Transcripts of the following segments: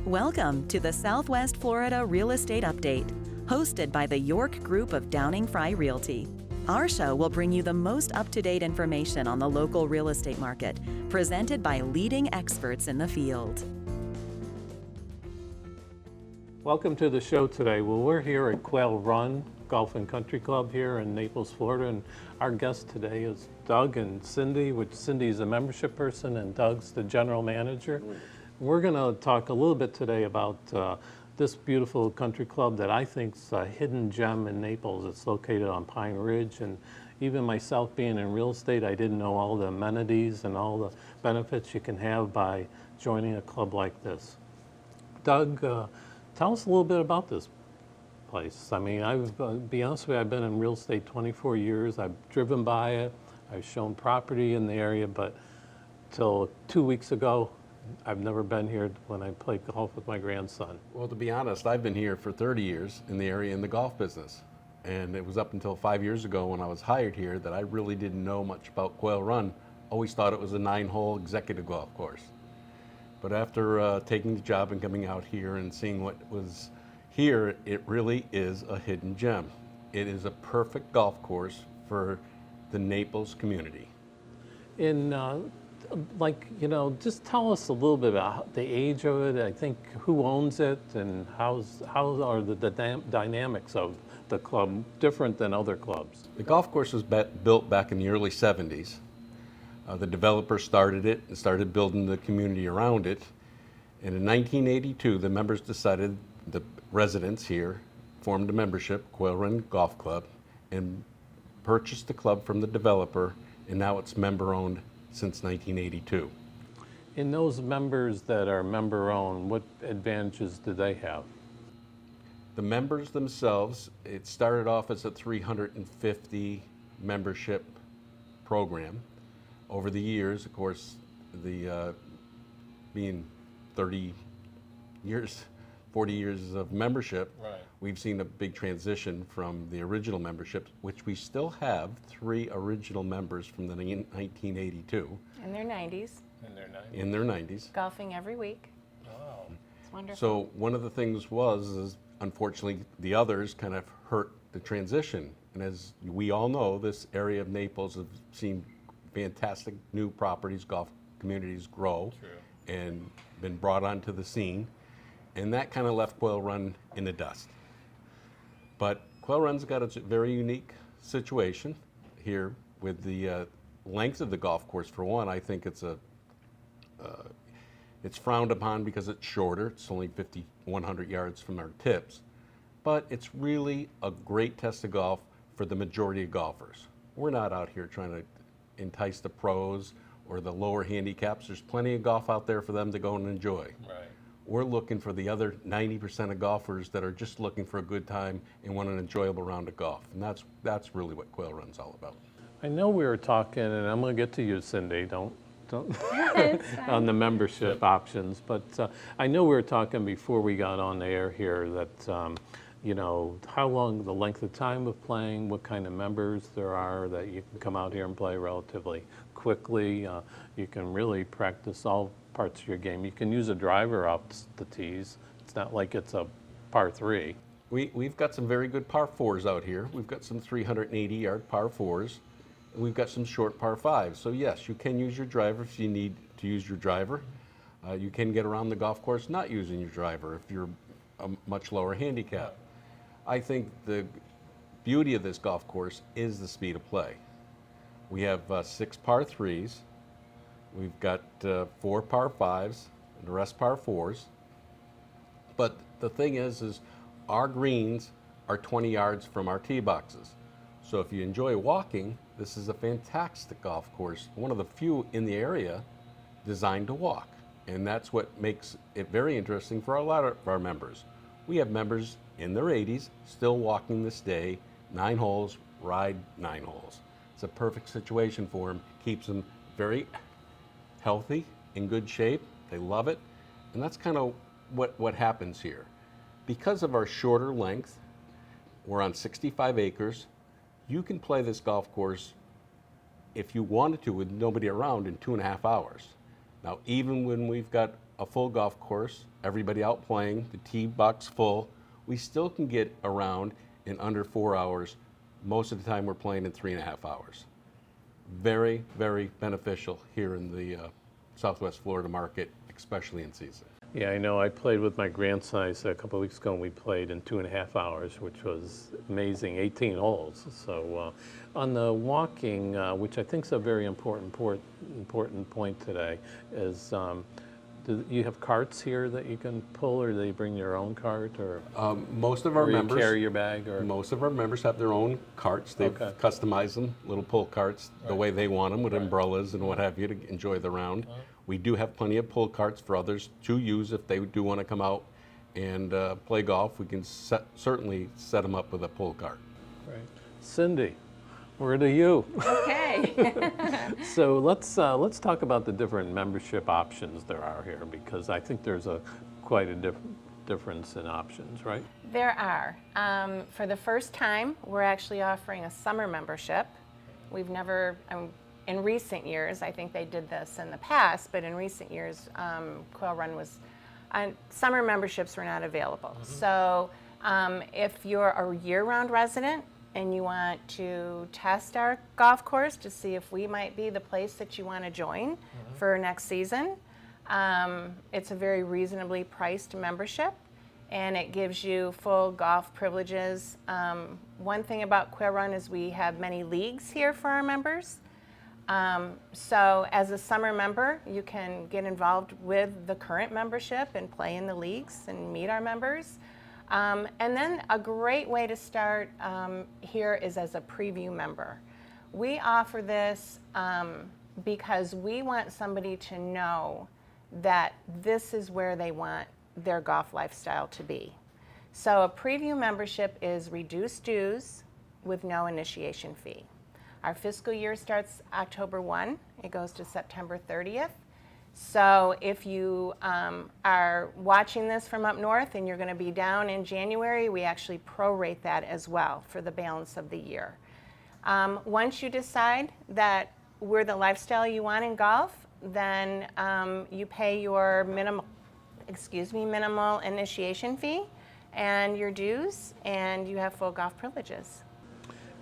Welcome to the Southwest Florida Real Estate Update, hosted by the York Group of Downing Fry Realty. Our show will bring you the most up-to-date information on the local real estate market, presented by leading experts in the field. Welcome to the show today. Well, we're here at Quail Run Golf and Country Club here in Naples, Florida, and our guest today is Doug and Cindy, which Cindy's a membership person and Doug's the general manager. We're going to talk a little bit today about this beautiful country club that I think is a hidden gem in Naples. It's located on Pine Ridge, and even myself being in real estate, I didn't know all the amenities and all the benefits you can have by joining a club like this. Doug, tell us a little bit about this place. I mean, be honest with you, I've been in real estate 24 years. I've driven by it. I've shown property in the area, but till 2 weeks ago, I've never been here when I played golf with my grandson. Well, to be honest, I've been here for 30 years in the area in the golf business. And it was up until 5 years ago when I was hired here that I really didn't know much about Quail Run. Always thought it was a 9-hole executive golf course. But after taking the job and coming out here and seeing what was here, it really is a hidden gem. It is a perfect golf course for the Naples community. Just tell us a little bit about the age of it. I think who owns it and how are the dynamics of the club different than other clubs? The golf course was built back in the early 70s. The developer started it and started building the community around it. And in 1982, the members decided, the residents here formed a membership, Quail Run Golf Club, and purchased the club from the developer, and now it's member-owned since 1982. In those members that are member-owned, what advantages do they have? The members themselves, it started off as a 350 membership program. Over the years, of course, being 40 years of membership, right, we've seen a big transition from the original membership, which we still have 3 original members from the 1982. In their 90s. In their 90s. Golfing every week. Wow. It's wonderful. So one of the things is unfortunately the others kind of hurt the transition. And as we all know, this area of Naples has seen fantastic new properties, golf communities grow. True. And been brought onto the scene. And that kind of left Quail Run in the dust. But Quail Run's got a very unique situation here with the length of the golf course. For one, I think it's frowned upon because it's shorter. It's only 100 yards from our tips. But it's really a great test of golf for the majority of golfers. We're not out here trying to entice the pros or the lower handicaps. There's plenty of golf out there for them to go and enjoy. Right. We're looking for the other 90% of golfers that are just looking for a good time and want an enjoyable round of golf. And that's really what Quail Run's all about. I know we were talking, and I'm going to get to you, Cindy. Don't on the membership options. But I know we were talking before we got on the air here that how long, the length of time of playing, what kind of members there are that you can come out here and play relatively quickly. You can really practice all parts of your game. You can use a driver out the tees. It's not like it's a par 3. We've got some very good par 4s out here. We've got some 380-yard par 4s. And we've got some short par 5s. So yes, you can use your driver if you need to use your driver. You can get around the golf course not using your driver if you're a much lower handicap. I think the beauty of this golf course is the speed of play. We have 6 par 3s. We've got 4 par 5s, and the rest par 4s. But the thing is our greens are 20 yards from our tee boxes. So if you enjoy walking, this is a fantastic golf course, one of the few in the area designed to walk. And that's what makes it very interesting for a lot of our members. We have members in their 80s still walking this day, 9 holes, ride 9 holes. It's a perfect situation for them, keeps them very healthy, in good shape, they love it. And that's kind of what happens here. Because of our shorter length, we're on 65 acres, you can play this golf course if you wanted to with nobody around in 2.5 hours. Now, even when we've got a full golf course, everybody out playing, the tee box full, we still can get around in under 4 hours. Most of the time we're playing in 3.5 hours. Very, very beneficial here in the Southwest Florida market, especially in season. Yeah, I know. I played with my grandson a couple of weeks ago, and we played in 2.5 hours, which was amazing, 18 holes. So on the walking, which I think is a very important point today, is do you have carts here that you can pull, or do they bring their own cart, or Most of our you members carry your bag? Or most of our members have their own carts. They've customized them, little pull carts, the way they want them, with umbrellas and what have you, to enjoy the round. We do have plenty of pull carts for others to use if they do want to come out and play golf. We can certainly set them up with a pull cart. Right. Cindy, word to you. Okay. So let's talk about the different membership options there are here, because I think there's quite a difference in options, right? There are. For the first time, we're actually offering a summer membership. We've never, in recent years, I think they did this in the past, but in recent years, Quail Run was, summer memberships were not available. So if you're a year-round resident and you want to test our golf course to see if we might be the place that you want to join for next season, it's a very reasonably priced membership, and it gives you full golf privileges. One thing about Quail Run is we have many leagues here for our members. So as a summer member, you can get involved with the current membership and play in the leagues and meet our members. And then a great way to start here is as a preview member. We offer this because we want somebody to know that this is where they want their golf lifestyle to be. So a preview membership is reduced dues with no initiation fee. Our fiscal year starts October 1. It goes to September 30th. So if you are watching this from up north and you're going to be down in January, we actually prorate that as well for the balance of the year. Once you decide that we're the lifestyle you want in golf, then you pay your minimal initiation fee and your dues, and you have full golf privileges.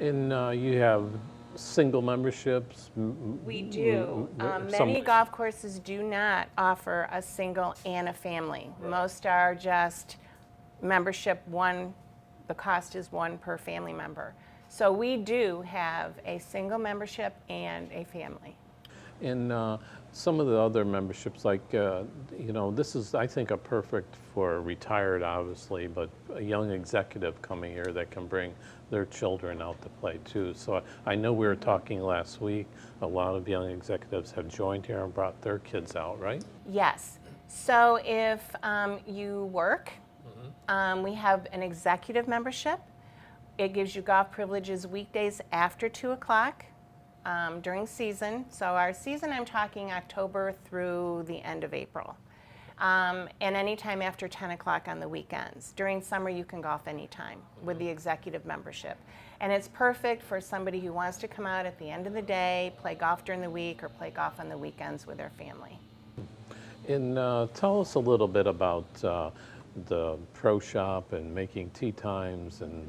And you have single memberships? We do. Many golf courses do not offer a single and a family. Most are just membership one, the cost is one per family member. So we do have a single membership and a family. In some of the other memberships, like, this is, I think, a perfect for retired, obviously, but a young executive coming here that can bring their children out to play too. So I know we were talking last week, a lot of young executives have joined here and brought their kids out, right? Yes. So if you work, we have an executive membership. It gives you golf privileges weekdays after 2 o'clock. During season. So our season, I'm talking October through the end of April. And anytime after 10 o'clock on the weekends. During summer, you can golf anytime with the executive membership. And it's perfect for somebody who wants to come out at the end of the day, play golf during the week, or play golf on the weekends with their family. And tell us a little bit about the pro shop and making tee times, and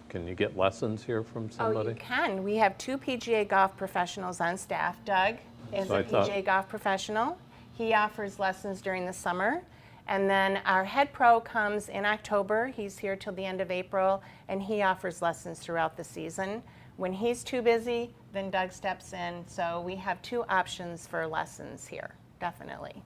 can you get lessons here from somebody? Oh, you can. We have 2 PGA golf professionals on staff. Doug is a PGA golf professional. He offers lessons during the summer. And then our head pro comes in October. He's here till the end of April, and he offers lessons throughout the season. When he's too busy, then Doug steps in. So we have 2 options for lessons here, definitely.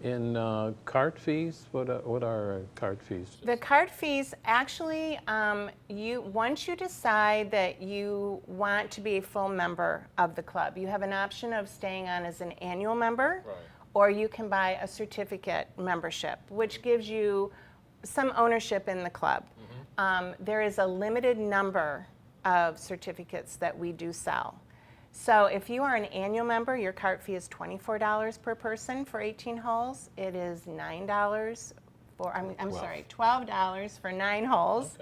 In cart fees, what are cart fees? The cart fees, actually, once you decide that you want to be a full member of the club, you have an option of staying on as an annual member, or you can buy a certificate membership, which gives you some ownership in the club. There is a limited number of certificates that we do sell. So if you are an annual member, your cart fee is $24 per person for 18 holes. It is $9 for, $12 for 9 holes.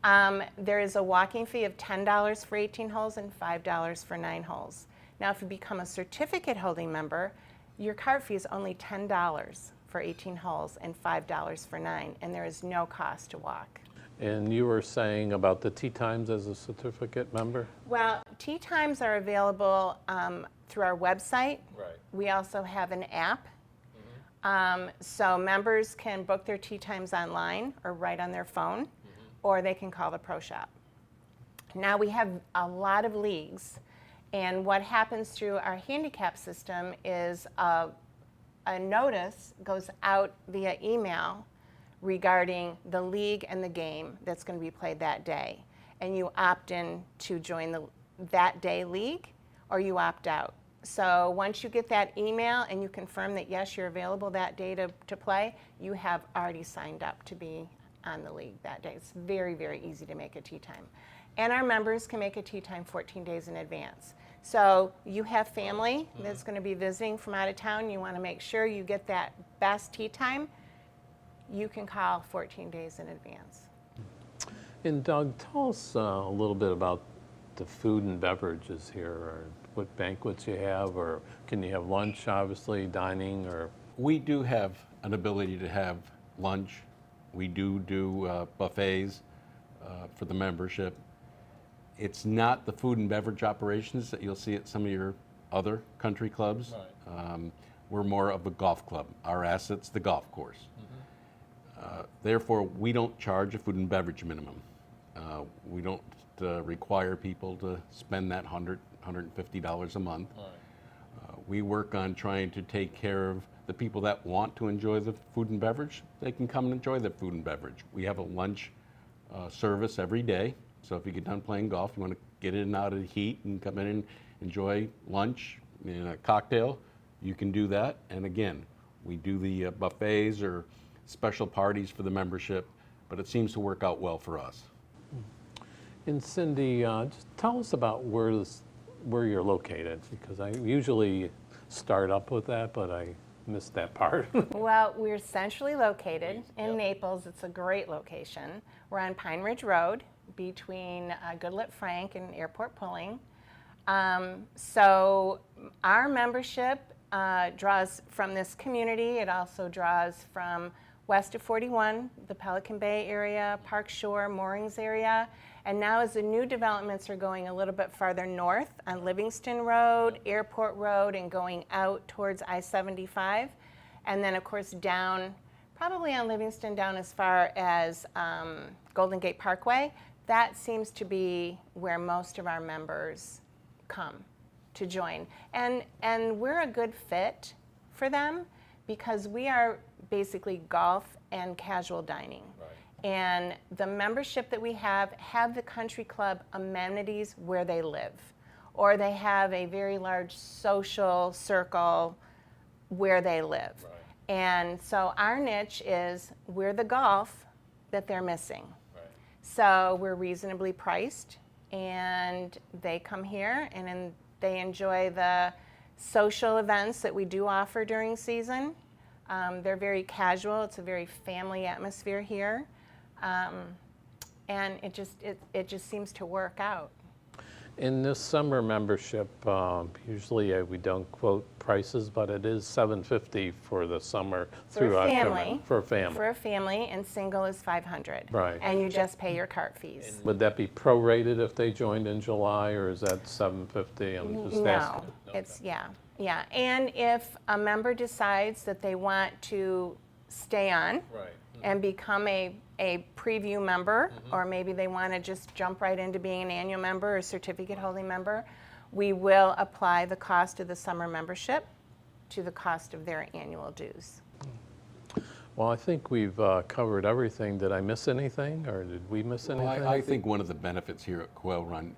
Okay. There is a walking fee of $10 for 18 holes and $5 for 9 holes. Now, if you become a certificate holding member, Your cart fee is only $10 for 18 holes and $5 for 9, and there is no cost to walk. And you were saying about the tee times as a certificate member? Well, tee times are available through our website. Right. We also have an app. So members can book their tee times online or right on their phone, or they can call the pro shop. Now we have a lot of leagues, and what happens through our handicap system is a notice goes out via email regarding the league and the game that's going to be played that day. And you opt in to join that day league, or you opt out. So once you get that email and you confirm that yes, you're available that day to play, you have already signed up to be on the league that day. It's very, very easy to make a tee time. And our members can make a tee time 14 days in advance. So you have family that's going to be visiting from out of town, you want to make sure you get that best tee time, you can call 14 days in advance. And Doug, tell us a little bit about the food and beverages here, or what banquets you have, or can you have lunch, obviously, dining, or? We do have an ability to have lunch. We do buffets for the membership. It's not the food and beverage operations that you'll see at some of your other country clubs. Right. We're more of a golf club. Our asset's the golf course. Therefore, we don't charge a food and beverage minimum. We don't require people to spend that $100, $150 a month. Right. We work on trying to take care of the people that want to enjoy the food and beverage. They can come and enjoy the food and beverage. We have a lunch service every day. So if you get done playing golf, you want to get in and out of the heat and come in and enjoy lunch and a cocktail, you can do that. And again, we do the buffets or special parties for the membership, but it seems to work out well for us. And Cindy, just tell us about where you're located, because I usually start up with that, but I missed that part. Well, we're centrally located in Naples. It's a great location. We're on Pine Ridge Road between Goodlet Frank and Airport Pulling. So our membership draws from this community. It also draws from west of 41, the Pelican Bay area, Park Shore, Moorings area. And now as the new developments are going a little bit farther north on Livingston Road, Airport Road, and going out towards I-75. And then of course down, probably on Livingston, down as far as Golden Gate Parkway. That seems to be where most of our members come to join. And we're a good fit for them because we are basically golf and casual dining. Right. And the membership that we have the country club amenities where they live, or they have a very large social circle where they live. Right. And so our niche is we're the golf that they're missing. Right. So we're reasonably priced, and they come here and they enjoy the social events that we do offer during season. They're very casual. It's a very family atmosphere here. And it just seems to work out. In this summer membership, usually we don't quote prices, but it is $750 for the summer through October. For a family. For a family, and single is $500. Right. And you just pay your cart fees. Would that be prorated if they joined in July, or is that $750? I'm just asking. It's yeah. And if a member decides that they want to stay on and become a preview member, or maybe they want to just jump right into being an annual member or certificate holding member, we will apply the cost of the summer membership to the cost of their annual dues. Well, I think we've covered everything. Did I miss anything, or did we miss anything? Well, I think one of the benefits here at Quail Run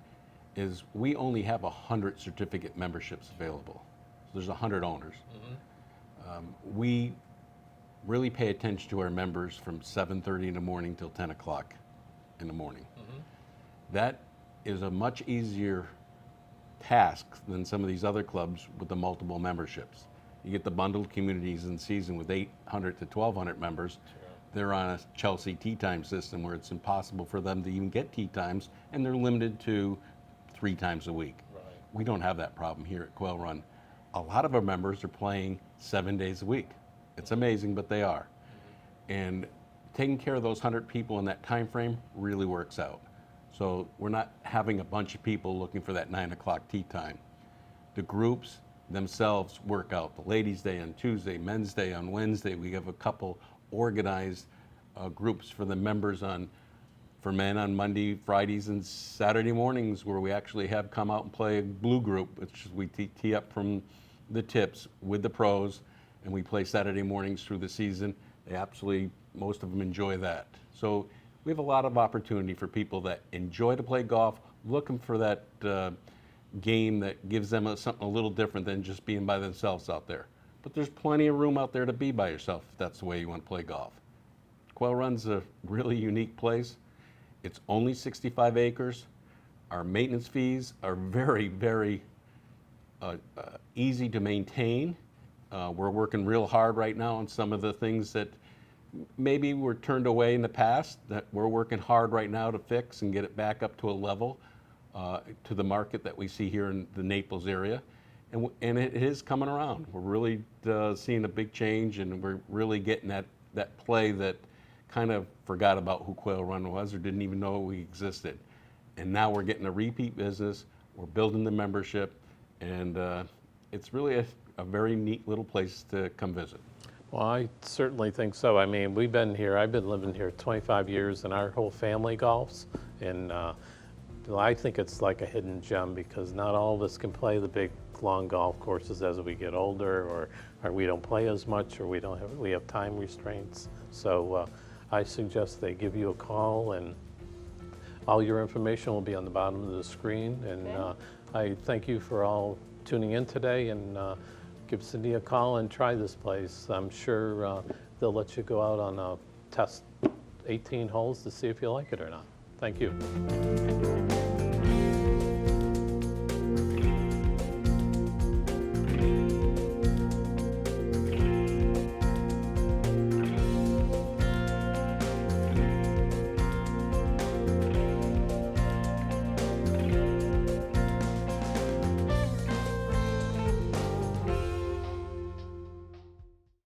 is we only have 100 certificate memberships available. So there's 100 owners. We really pay attention to our members from 7:30 in the morning till 10 o'clock in the morning. That is a much easier task than some of these other clubs with the multiple memberships. You get the bundled communities in season with 800 to 1,200 members. They're on a Chelsea tee time system where it's impossible for them to even get tee times, and they're limited to 3 times a week. We don't have that problem here at Quail Run. a lot of our members are playing 7 days a week. It's amazing, but they are. And taking care of those 100 people in that time frame really works out. So we're not having a bunch of people looking for that 9 o'clock tea time. The groups themselves work out. The ladies' day on Tuesday, men's day on Wednesday. We have a couple organized groups for the members for men on Monday, Fridays, and Saturday mornings, where we actually have come out and play a blue group, which we tee up from the tips with the pros, and we play Saturday mornings through the season. They absolutely, most of them enjoy that. So we have a lot of opportunity for people that enjoy to play golf, looking for that game that gives them something a little different than just being by themselves out there. But there's plenty of room out there to be by yourself if that's the way you want to play golf. Quail Run's a really unique place. It's only 65 acres. Our maintenance fees are very, very easy to maintain. We're working real hard right now on some of the things that maybe were turned away in the past, that we're working hard right now to fix and get it back up to a level to the market that we see here in the Naples area. And it is coming around. We're really seeing a big change, and we're really getting that play that kind of forgot about who Quail Run was or didn't even know we existed. And now we're getting a repeat business, we're building the membership, and it's really a very neat little place to come visit. Well, I certainly think so. I mean, I've been living here 25 years, and our whole family golfs, and I think it's like a hidden gem, because not all of us can play the big long golf courses as we get older, or we don't play as much, or we have time restraints. So I suggest they give you a call, and all your information will be on the bottom of the screen. And I thank you for all tuning in today, and give Cindy a call and try this place. I'm sure they'll let you go out on a test 18 holes to see if you like it or not. Thank you.